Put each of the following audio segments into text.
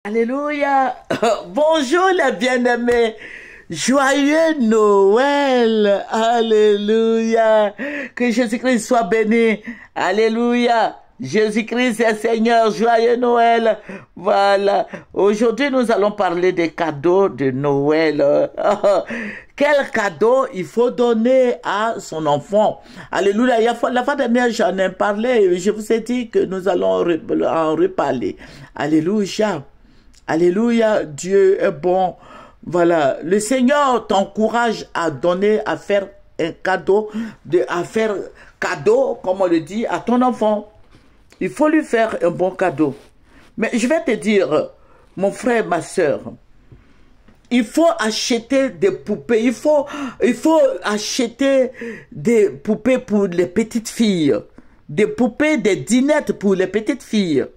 Alléluia. Bonjour les bien-aimés. Joyeux Noël. Alléluia. Que Jésus-Christ soit béni. Alléluia. Jésus-Christ est Seigneur. Joyeux Noël. Voilà. Aujourd'hui, nous allons parler des cadeaux de Noël. Quel cadeau il faut donner à son enfant? Alléluia. La fois dernière, j'en ai parlé. Je vous ai dit que nous allons en reparler. Alléluia. Alléluia, Dieu est bon. Voilà, le Seigneur t'encourage à donner, à faire un cadeau, à faire cadeau, comme on le dit, à ton enfant. Il faut lui faire un bon cadeau. Mais je vais te dire, mon frère, ma soeur, il faut acheter des poupées. Il faut acheter des poupées pour les petites filles. Des poupées, des dinettes pour les petites filles.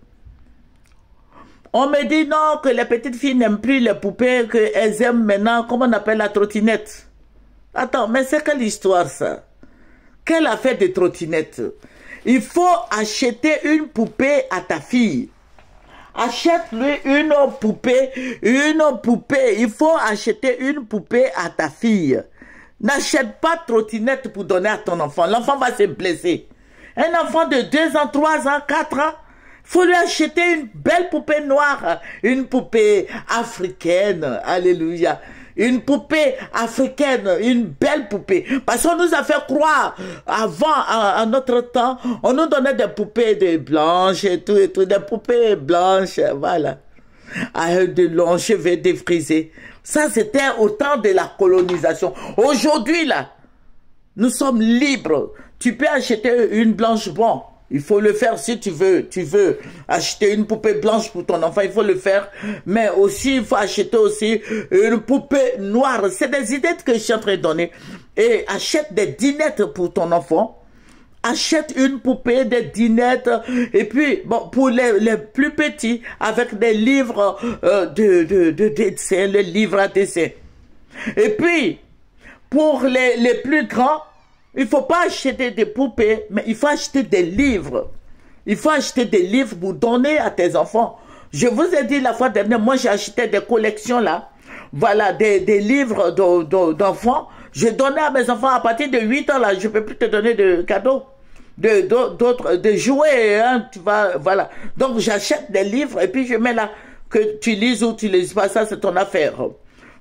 On me dit non, que les petites filles n'aiment plus les poupées, qu'elles aiment maintenant, comment on appelle la trottinette. Attends, mais c'est quelle histoire ça? Quelle affaire de trottinette? Il faut acheter une poupée à ta fille. Achète-lui une poupée. Il faut acheter une poupée à ta fille. N'achète pas de trottinette pour donner à ton enfant. L'enfant va se blesser. Un enfant de 2 ans, 3 ans, 4 ans, faut lui acheter une belle poupée noire, une poupée africaine, alléluia. Une poupée africaine, une belle poupée. Parce qu'on nous a fait croire, avant, à notre temps, on nous donnait des poupées blanches et tout, des poupées blanches, voilà. Avec de longs cheveux défrisés. Ça, c'était au temps de la colonisation. Aujourd'hui, là, nous sommes libres. Tu peux acheter une blanche, bon. Il faut le faire si tu veux acheter une poupée blanche pour ton enfant, il faut le faire. Mais aussi, il faut acheter aussi une poupée noire. C'est des idées que je suis en train de donner. Et achète des dinettes pour ton enfant. Achète une poupée, des dinettes. Et puis, bon, pour les plus petits, avec des livres de dessin, les livres à dessin. Et puis, pour les plus grands, il ne faut pas acheter des poupées, mais il faut acheter des livres. Il faut acheter des livres pour donner à tes enfants. Je vous ai dit la fois dernière, moi j'ai acheté des collections là. Voilà, des livres d'enfants. Je donnais à mes enfants à partir de 8 ans là. Je ne peux plus te donner de cadeaux. De jouets, hein, tu vas, voilà. Donc j'achète des livres et puis je mets là que tu lises ou tu lises pas, ça c'est ton affaire.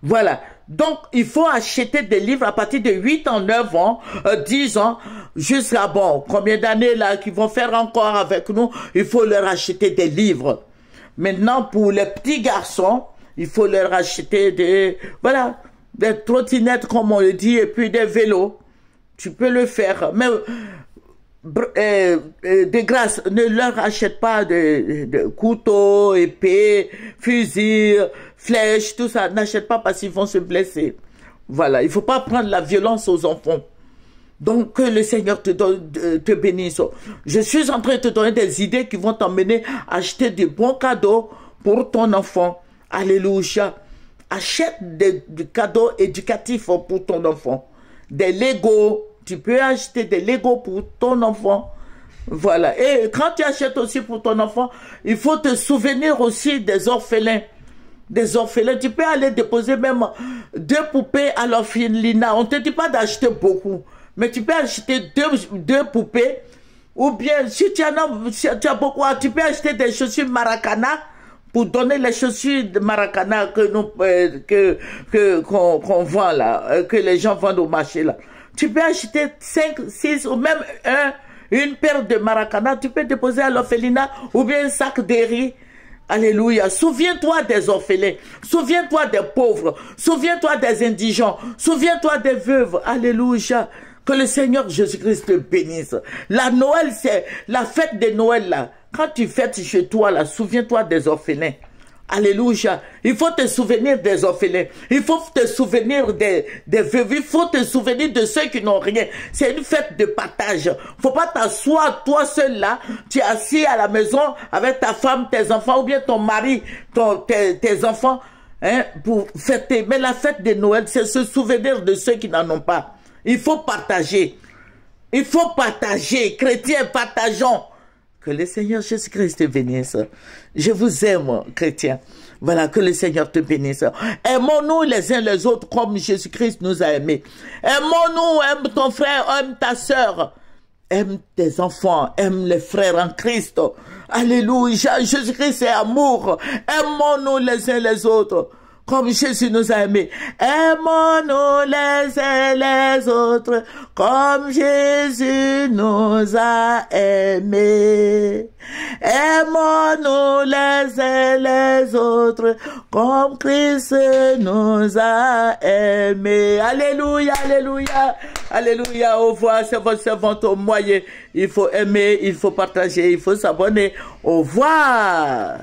Voilà. Donc, il faut acheter des livres à partir de 8 ans, 9 ans, 10 ans, jusqu'à, bon, combien d'années là qu'ils vont faire encore avec nous, il faut leur acheter des livres. Maintenant, pour les petits garçons, il faut leur acheter des trottinettes, comme on le dit, et puis des vélos. Tu peux le faire. Mais, de grâce, ne leur achète pas de couteaux, épées, fusils, flèches, tout ça. N'achète pas parce qu'ils vont se blesser. Voilà, il ne faut pas prendre la violence aux enfants. Donc, que le Seigneur te bénisse. Je suis en train de te donner des idées qui vont t'emmener à acheter des bons cadeaux pour ton enfant. Alléluia. Achète des cadeaux éducatifs pour ton enfant. Des Legos. Tu peux acheter des Legos pour ton enfant. Voilà. Et quand tu achètes aussi pour ton enfant, il faut te souvenir aussi des orphelins. Des orphelins. Tu peux aller déposer même 2 poupées à l'orphelinat. On ne te dit pas d'acheter beaucoup. Mais tu peux acheter deux poupées. Ou bien, si tu as beaucoup, tu peux acheter des chaussures Maracana pour donner les chaussures de Maracana qu'on vend là, que les gens vendent au marché là. Tu peux acheter 5, 6 ou même une paire de Maracana, tu peux déposer à l'orphelinat ou bien un sac de riz. Alléluia. Souviens-toi des orphelins. Souviens-toi des pauvres. Souviens-toi des indigents. Souviens-toi des veuves. Alléluia. Que le Seigneur Jésus-Christ te bénisse. La Noël, c'est la fête de Noël là. Quand tu fêtes chez toi là, souviens-toi des orphelins. Alléluia. Il faut te souvenir des orphelins. Il faut te souvenir des veuves. Il faut te souvenir de ceux qui n'ont rien. C'est une fête de partage. Faut pas t'asseoir toi seul là. Tu es assis à la maison avec ta femme, tes enfants ou bien ton mari, tes enfants, hein, pour fêter. Mais la fête de Noël, c'est se souvenir de ceux qui n'en ont pas. Il faut partager. Il faut partager. Chrétiens, partageons. Que le Seigneur Jésus-Christ te bénisse. Je vous aime, chrétien. Voilà, que le Seigneur te bénisse. Aimons-nous les uns les autres comme Jésus-Christ nous a aimés. Aimons-nous, aime ton frère, aime ta sœur. Aime tes enfants, aime les frères en Christ. Alléluia, Jésus-Christ est amour. Aimons-nous les uns les autres comme Jésus nous a aimés. Aimons-nous les uns les autres comme Jésus nous a aimés. Aimons-nous les uns les autres comme Christ nous a aimés. Alléluia, alléluia, alléluia. Au revoir, c'est votre servante au moyen. Il faut aimer, il faut partager, il faut s'abonner. Au revoir.